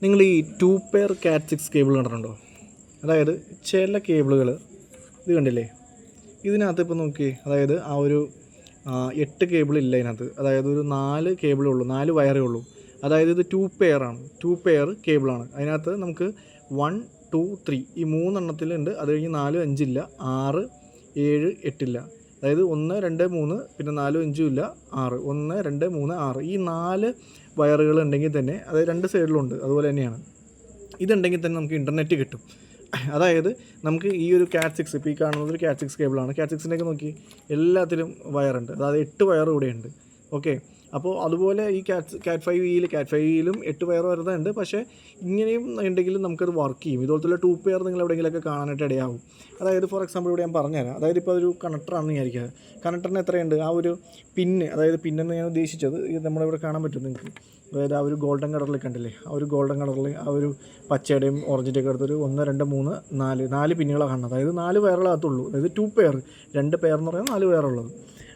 നിങ്ങൾ ഈ 2 പെയർ കാറ്റ് 6 കേബിൾ കണ്ടിട്ടുണ്ടോ? അതായത് ചില കേബിളുകൾ ഇത് കണ്ടില്ലേ, ഇതിനകത്ത് ഇപ്പോൾ നോക്കിയേ, അതായത് ആ ഒരു 8 കേബിളില്ല ഇതിനകത്ത്, അതായത് ഒരു 4 കേബിളേ ഉള്ളൂ, 4 വയറേ ഉള്ളൂ. അതായത് ഇത് 2 പെയറാണ്, 2 പെയർ കേബിളാണ്. അതിനകത്ത് നമുക്ക് 1, 2, 3 ഈ 3 എണ്ണത്തിലുണ്ട്. അത് കഴിഞ്ഞ് 4, 5 ഇല്ല, 6, 7, 8 ഇല്ല. അതായത് 1, 2, 3 പിന്നെ 4, 5 ഇല്ല, 6, 1, 2, 3, 6 ഈ 4 വയറുകൾ ഉണ്ടെങ്കിൽ തന്നെ, അതായത് 2 സൈഡിലുണ്ട്, അതുപോലെ തന്നെയാണ്. ഇതുണ്ടെങ്കിൽ തന്നെ നമുക്ക് ഇൻ്റർനെറ്റ് കിട്ടും. അതായത് നമുക്ക് ഈ ഒരു കാറ്റ് 6 ഇപ്പോൾ ഈ കാണുന്നത് ഒരു കാറ്റ് 6 കേബിളാണ്. കാറ്റ് 6ൻ്റെയൊക്കെ നോക്കി എല്ലാത്തിലും വയറുണ്ട്, അതായത് 8 വയർ ഇവിടെയുണ്ട്. ഓക്കെ, അപ്പോൾ അതുപോലെ ഈ കാറ്റ് 5 കാറ്റ് 5ലും 8 വയർ വരുന്നുണ്ട്. പക്ഷേ ഇങ്ങനെയും ഉണ്ടെങ്കിലും നമുക്കത് വർക്ക് ചെയ്യും. ഇതുപോലത്തെ 2 പെയർ നിങ്ങൾ എവിടെയെങ്കിലുമൊക്കെ കാണാനായിട്ട് ഇടയാവും. അതായത് ഫോർ എക്സാമ്പിൾ ഇവിടെ ഞാൻ പറഞ്ഞുതരാം. അതായത് ഇപ്പോൾ ഒരു കണക്ടറാണെന്ന് വിചാരിക്കുക. കണക്ടറിന് എത്രയുണ്ട്, ആ ഒരു പിന്ന്, അതായത് പിന്നെന്ന് ഞാൻ ഉദ്ദേശിച്ചത് ഇത് നമ്മളിവിടെ കാണാൻ പറ്റും നിങ്ങൾക്ക്. അതായത് ആ ഒരു ഗോൾഡൻ കളറിൽ കണ്ടില്ലേ, ആ ഒരു ഗോൾഡൻ കളറിൽ ആ ഒരു പച്ചയുടെയും ഓറഞ്ചിൻ്റെയൊക്കെ അടുത്തൊരു 1, 2, 3, 4 പിന്നുകളാണ് കാണുന്നത്. അതായത് 4 വയറുകളകത്തുള്ളൂ. അതായത് 2 പെയർ, 2 പെയർ എന്ന് പറയുന്നത് 4 വയറുള്ളത്.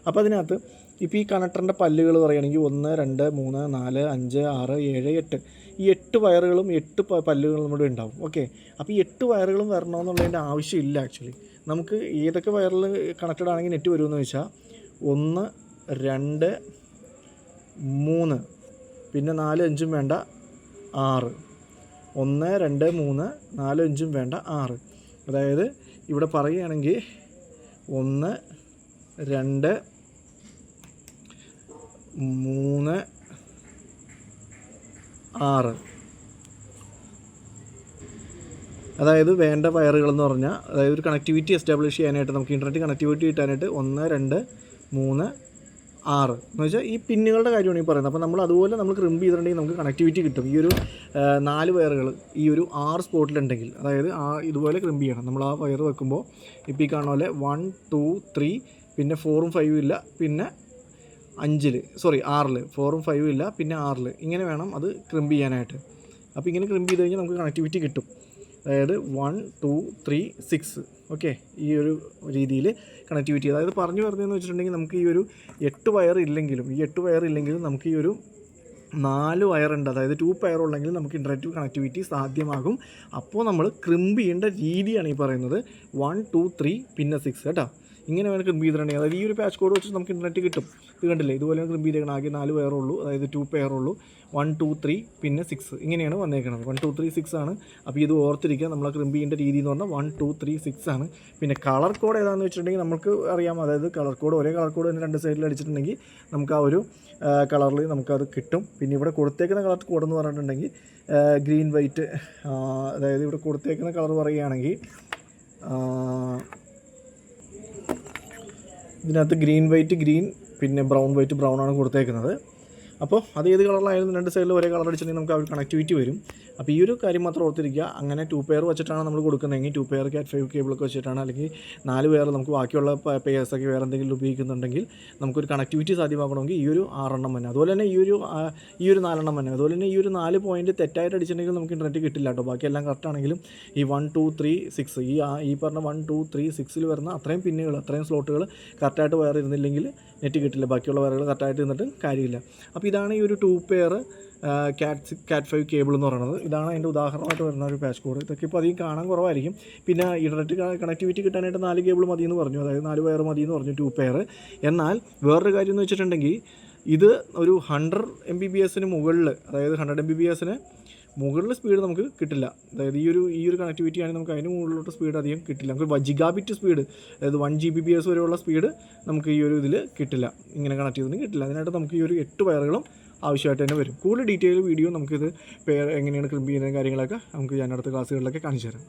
അപ്പോൾ അതിനകത്ത് ഇപ്പോൾ ഈ കണക്ടറിൻ്റെ പല്ലുകൾ പറയുകയാണെങ്കിൽ 1, 2, 3, 4, 5, 6, 7, 8 ഈ 8 വയറുകളും 8 പല്ലുകളും നമ്മുടെ ഉണ്ടാവും. ഓക്കെ, അപ്പോൾ ഈ 8 വയറുകളും വരണമെന്നുള്ളതിൻ്റെ ആവശ്യമില്ല. ആക്ച്വലി നമുക്ക് ഏതൊക്കെ വയറിൽ കണക്റ്റഡ് ആണെങ്കിൽ നെറ്റ് വരുമെന്ന് വെച്ചാൽ 1, 2, 3 പിന്നെ 4, 5 വേണ്ട 6, 1, 2, 3, 4, 5 വേണ്ട 6. അതായത് ഇവിടെ പറയുകയാണെങ്കിൽ 1, 2, 3, 6. അതായത് വേണ്ട വയറുകളെന്ന് പറഞ്ഞാൽ, അതായത് ഒരു കണക്ടിവിറ്റി എസ്റ്റാബ്ലിഷ് ചെയ്യാനായിട്ട്, നമുക്ക് ഇൻ്റർനെറ്റ് കണക്ടിവിറ്റി കിട്ടാനായിട്ട് 1, 2, 3, 6 എന്ന് വെച്ചാൽ ഈ പിന്നുകളുടെ കാര്യമാണ് ഈ പറയുന്നത്. അപ്പോൾ നമ്മൾ അതുപോലെ നമ്മൾ ക്രിമ്പ് ചെയ്തിട്ടുണ്ടെങ്കിൽ നമുക്ക് കണക്ടിവിറ്റി കിട്ടും. ഈ ഒരു 4 വയറുകൾ ഈ ഒരു 6 സ്പോട്ടിലുണ്ടെങ്കിൽ, അതായത് ഇതുപോലെ ക്രിമ്പ് ചെയ്യണം. നമ്മൾ ആ വയർ വെക്കുമ്പോൾ ഇപ്പോൾ ഈ കാണുന്ന പോലെ 1, 2, 3 പിന്നെ 4ഉം 5ഉം ഇല്ല, പിന്നെ 6 4ഉം 5ഉം ഇല്ല, പിന്നെ 6 ഇങ്ങനെ വേണം അത് ക്രിമ്പ് ചെയ്യാനായിട്ട്. അപ്പോൾ ഇങ്ങനെ ക്രിമ്പ് ചെയ്ത് കഴിഞ്ഞാൽ നമുക്ക് കണക്ടിവിറ്റി കിട്ടും. അതായത് 1, 2, 3, 6. ഓക്കെ, ഈ ഒരു രീതിയിൽ കണക്ടിവിറ്റി. അതായത് പറഞ്ഞു വരുന്നതെന്ന് വെച്ചിട്ടുണ്ടെങ്കിൽ നമുക്ക് ഈ ഒരു 8 വയർ ഇല്ലെങ്കിലും നമുക്ക് ഈ ഒരു 4 വയറുണ്ട്, അതായത് 2 പെയർ ഉള്ളെങ്കിൽ നമുക്ക് ഇൻ്റർനെറ്റ് കണക്ടിവിറ്റി സാധ്യമാകും. അപ്പോൾ നമ്മൾ ക്രിമ്പ് ചെയ്യേണ്ട രീതിയാണ് ഈ പറയുന്നത്. 1, 2, 3 പിന്നെ 6 കേട്ടോ. ഇങ്ങനെ വേണം ക്രിമ്പ് ചെയ്തിട്ടുണ്ടെങ്കിൽ, അതായത് ഈ ഒരു പാച്ച് കോഡ് വെച്ചിട്ട് നമുക്ക് ഇൻ്റർനെറ്റ് കിട്ടും. ഇത് കണ്ടില്ലേ, ഇതുപോലെയാണ് ക്രിമ്പ് ചെയ്തേക്കണം. ആകെ 4 വയറുള്ളൂ, അതായത് 2 പെയർ ഉള്ളൂ. 1, 2, 3 പിന്നെ 6 ഇങ്ങനെയാണ് വന്നേക്കുന്നത്. 1, 2, 3, 6 ആണ്. അപ്പോൾ ഇത് ഓർത്തിരിക്കുക. നമ്മൾ ക്രിമ്പ് ചെയ്യേണ്ട രീതി എന്ന് പറഞ്ഞാൽ 1, 2, 3, 6 ആണ്. പിന്നെ കളർ കോഡ് ഏതാണെന്ന് വെച്ചിട്ടുണ്ടെങ്കിൽ നമുക്ക് അറിയാം. അതായത് കളർ കോഡ്, ഒരേ കളർ കോഡ് തന്നെ 2 സൈഡിൽ അടിച്ചിട്ടുണ്ടെങ്കിൽ നമുക്ക് ആ ഒരു കളറിൽ നമുക്കത് കിട്ടും. പിന്നെ ഇവിടെ കൊടുത്തേക്കുന്ന കളർ കോഡ് എന്ന് പറഞ്ഞിട്ടുണ്ടെങ്കിൽ ഗ്രീൻ വൈറ്റ്, അതായത് ഇവിടെ കൊടുത്തേക്കുന്ന കളർ പറയുകയാണെങ്കിൽ ഇതിനകത്ത് ഗ്രീൻ വൈറ്റ് ഗ്രീൻ പിന്നെ ബ്രൗൺ വൈറ്റ് ബ്രൗൺ ആണ് കൊടുത്തേക്കുന്നത്. അപ്പോൾ അത് ഏത് കളറിലായാലും 2 സൈഡിൽ ഒരേ കളർ അടിച്ചിട്ടുണ്ടെങ്കിൽ നമുക്ക് ആ ഒരു കണക്ടിവിറ്റി വരും. അപ്പോൾ ഈ ഒരു കാര്യം മാത്രം ഓർത്തിരിക്കുക. അങ്ങനെ 2 പെയർ വെച്ചിട്ടാണ് നമ്മൾ കൊടുക്കുന്നതെങ്കിൽ 2 പെയർ കാറ്റ് 5 കേബിളൊക്കെ വെച്ചിട്ടാണ്, അല്ലെങ്കിൽ 4 പെയർ നമുക്ക് ബാക്കിയുള്ള പെയേഴ്സൊക്കെ വേറെ എന്തെങ്കിലും ഉപയോഗിക്കുന്നുണ്ടെങ്കിൽ നമുക്കൊരു കണക്ടിവിറ്റി സാധ്യമാക്കണമെങ്കിൽ ഈ ഒരു 6 എണ്ണം തന്നെ, അതുപോലെ തന്നെ ഈ ഒരു 4 എണ്ണം തന്നെ, അതുപോലെ തന്നെ ഈ ഒരു 4 പോയിൻറ്റ് തെറ്റായിട്ട് അടിച്ചിട്ടുണ്ടെങ്കിൽ നമുക്ക് ഇൻ്റർനെറ്റ് കിട്ടില്ല കേട്ടോ. ബാക്കിയെല്ലാം കറക്റ്റാണെങ്കിലും ഈ 1, 2, 3, 6 ഈ പറഞ്ഞ 1, 2, 3, 6 വരുന്ന അത്രയും പിന്നുകൾ, അത്രയും സ്ലോട്ടുകൾ കറക്റ്റായിട്ട് വയർ ഇരുന്നില്ലെങ്കിൽ നെറ്റ് കിട്ടില്ല. ബാക്കിയുള്ള വയറുകൾ കറക്റ്റായിട്ട് ഇരുന്നിട്ട് കാര്യമില്ല. അപ്പോൾ ഇതാണ് ഈ ഒരു 2 പെയർ കാറ്റ് 5 കേബിൾ എന്ന് പറയുന്നത്. ഇതാണ് അതിൻ്റെ ഉദാഹരണമായിട്ട് വരുന്ന ഒരു പാച്ച് കോഡ്. ഇതൊക്കെ ഇപ്പോൾ അധികം കാണാൻ കുറവായിരിക്കും. പിന്നെ ഇൻ്റർനെറ്റ് കണക്ടിവിറ്റി കിട്ടാനായിട്ട് 4 കേബിൾ മതി എന്ന് പറഞ്ഞു, അതായത് 4 വയർ മതി എന്ന് പറഞ്ഞു 2 പെയർ. എന്നാൽ വേറൊരു കാര്യം എന്ന് വെച്ചിട്ടുണ്ടെങ്കിൽ ഇത് ഒരു 100 Mbps മുകളിൽ, അതായത് 100 Mbps മുകളിൽ സ്പീഡ് നമുക്ക് കിട്ടില്ല. അതായത് ഈ ഒരു കണക്ടിവിറ്റി ആണെങ്കിൽ നമുക്ക് അതിന് മുകളിലോട്ട് സ്പീഡ് അധികം കിട്ടില്ല. നമുക്ക് ജിഗാബിറ്റ് സ്പീഡ്, അതായത് 1 Gbps വരെയുള്ള സ്പീഡ് നമുക്ക് ഈ ഒരു ഇതിൽ കിട്ടില്ല, ഇങ്ങനെ കണക്ട് ചെയ്തൊന്നും കിട്ടില്ല. അതിനായിട്ട് നമുക്ക് ഈ ഒരു 8 വയറുകളും ആവശ്യമായിട്ട് തന്നെ വരും. കൂടുതൽ ഡീറ്റെയിൽ വീഡിയോ നമുക്കിത് എങ്ങനെയാണ് ക്രിമ്പ് ചെയ്യുന്ന കാര്യങ്ങളൊക്കെ നമുക്ക് ഞാൻ അടുത്ത ക്ലാസ്സുകളിലൊക്കെ കാണിച്ചു തരാം.